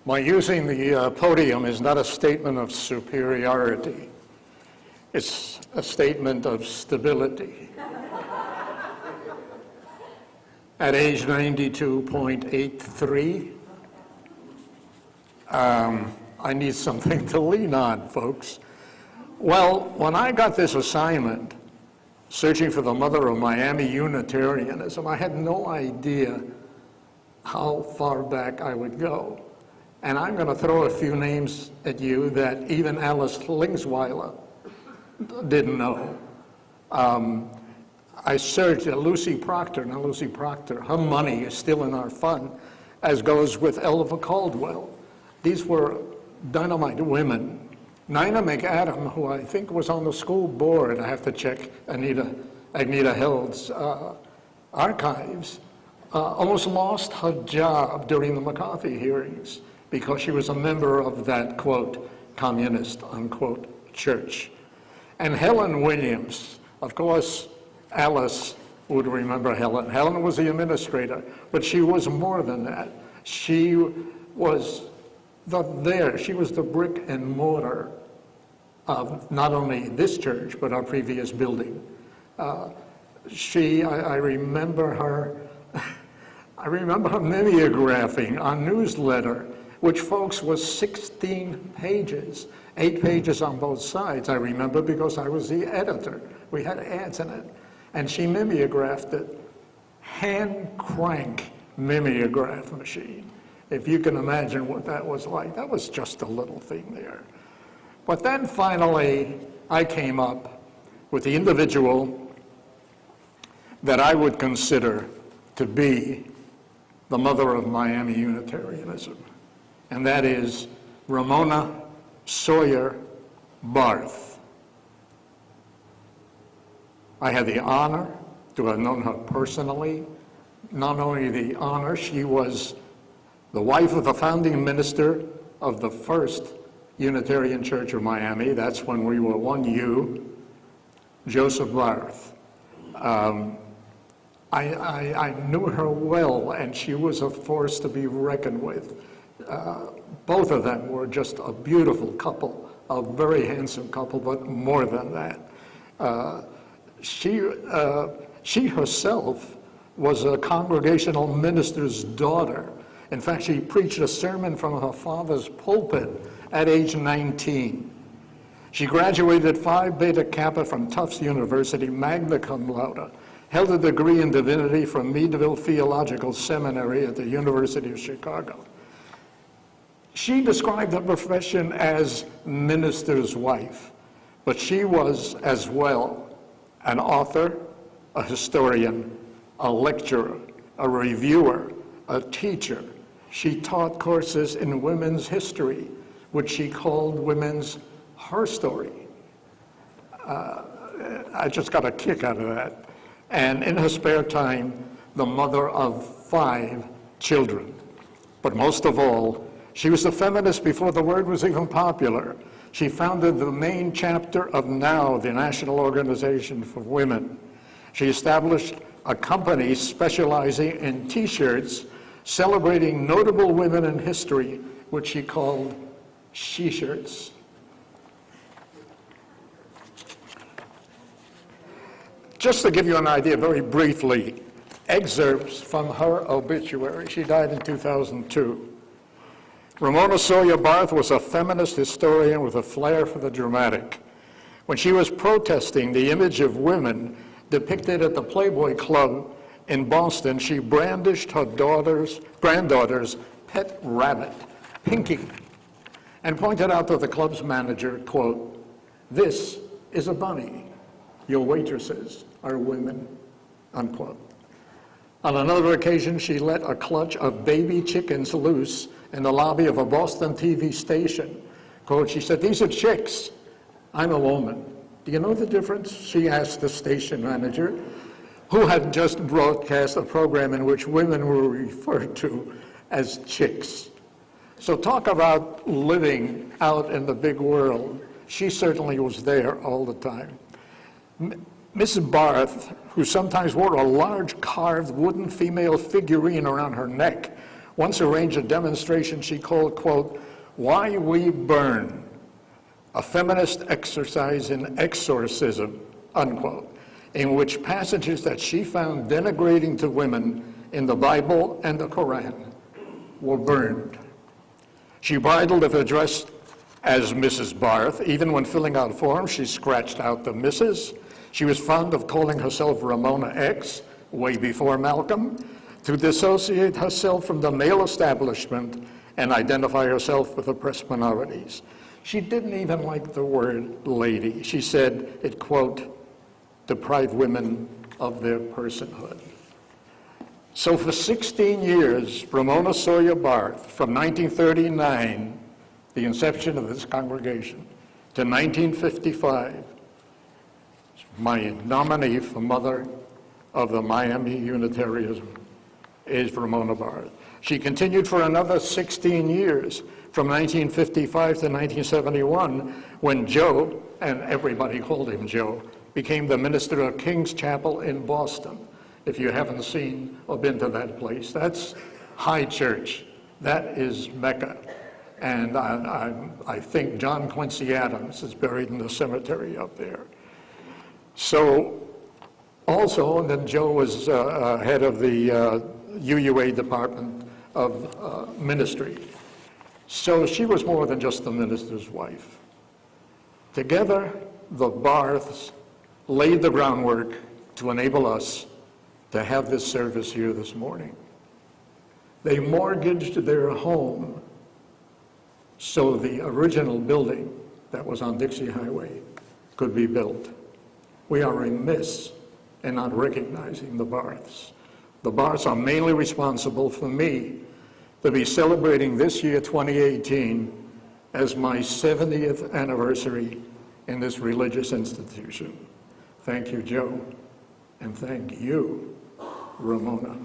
My using the podium is not a statement of superiority. It's a statement of stability. At age 92.83, I need something to lean on, folks. Well, when I got this assignment, searching for the mother of Miami Unitarianism, I had no idea how far back I would go. And I'm going to throw a few names at you that even Alice Lingsweiler didn't know. I searched at Lucy Proctor. Now, Lucy Proctor, her money is still in our fund, as goes with Elva Caldwell. These were dynamite women. Nina McAdam, who I think was on the school board, I have to check Agneta Held's archives, almost lost her job during the McCarthy hearings because she was a member of that, quote, communist, unquote, church. And Helen Williams, of course, Alice would remember Helen. Helen was the administrator, but she was more than that. She was she was the brick and mortar of not only this church, but our previous building. I remember her, mimeographing our newsletter, which, folks, was 16 pages, 8 pages on both sides. I remember because I was the editor. We had ads in it. And she mimeographed it, hand crank mimeograph machine. If you can imagine what that was like, that was just a little thing there. But then finally, I came up with the individual that I would consider to be the mother of Miami Unitarianism, and that is Ramona Sawyer Barth. I had the honor to have known her personally. Not only the honor, she was the wife of the founding minister of the first Unitarian Church of Miami. That's when we were 1U, Joseph Barth. I knew her well, and she was a force to be reckoned with. Both of them were just a beautiful couple, a very handsome couple, but more than that. She herself was a congregational minister's daughter. In fact, she preached a sermon from her father's pulpit at age 19. She graduated Phi Beta Kappa from Tufts University, magna cum laude, held a degree in divinity from Meadville Theological Seminary at the University of Chicago. She described her profession as minister's wife, but she was as well an author, a historian, a lecturer, a reviewer, a teacher. She taught courses in women's history, which she called women's her story. I just got a kick out of that. And in her spare time, the mother of 5 children. But most of all, she was a feminist before the word was even popular. She founded the main chapter of NOW, the National Organization for Women. She established a company specializing in T-shirts celebrating notable women in history, which she called She-Shirts. Just to give you an idea, very briefly, excerpts from her obituary. She died in 2002. Ramona Sawyer Barth was a feminist historian with a flair for the dramatic. When she was protesting the image of women depicted at the Playboy Club in Boston, she brandished her granddaughter's pet rabbit, Pinky, and pointed out to the club's manager, quote, "This is a bunny. Your waitresses are women," unquote. On another occasion, she let a clutch of baby chickens loose in the lobby of a Boston TV station. Quote, she said, "These are chicks. I'm a woman. Do you know the difference?" she asked the station manager, who had just broadcast a program in which women were referred to as chicks. So talk about living out in the big world. She certainly was there all the time. Mrs. Barth, who sometimes wore a large carved wooden female figurine around her neck, once arranged a demonstration she called, quote, "Why We Burn, a feminist exercise in exorcism," unquote, in which passages that she found denigrating to women in the Bible and the Quran were burned. She bridled if addressed as Mrs. Barth. Even when filling out forms, she scratched out the Mrs. She was fond of calling herself Ramona X, way before Malcolm, to dissociate herself from the male establishment and identify herself with oppressed minorities. She didn't even like the word lady. She said it, quote, deprived women of their personhood. So for 16 years, Ramona Sawyer Barth, from 1939, the inception of this congregation, to 1955, my nominee for Mother of the Miami Unitarianism is Ramona Barth. She continued for another 16 years, from 1955 to 1971, when Joe, and everybody called him Joe, became the minister of King's Chapel in Boston. If you haven't seen or been to that place, that's high church. That is Mecca. And I think John Quincy Adams is buried in the cemetery up there. So also, and then Joe was head of the UUA Department of Ministry. So she was more than just the minister's wife. Together, the Barths laid the groundwork to enable us to have this service here this morning. They mortgaged their home so the original building that was on Dixie Highway could be built. We are remiss in not recognizing the Barths. The Barths are mainly responsible for me to be celebrating this year, 2018, as my 70th anniversary in this religious institution. Thank you, Joe, and thank you, Ramona.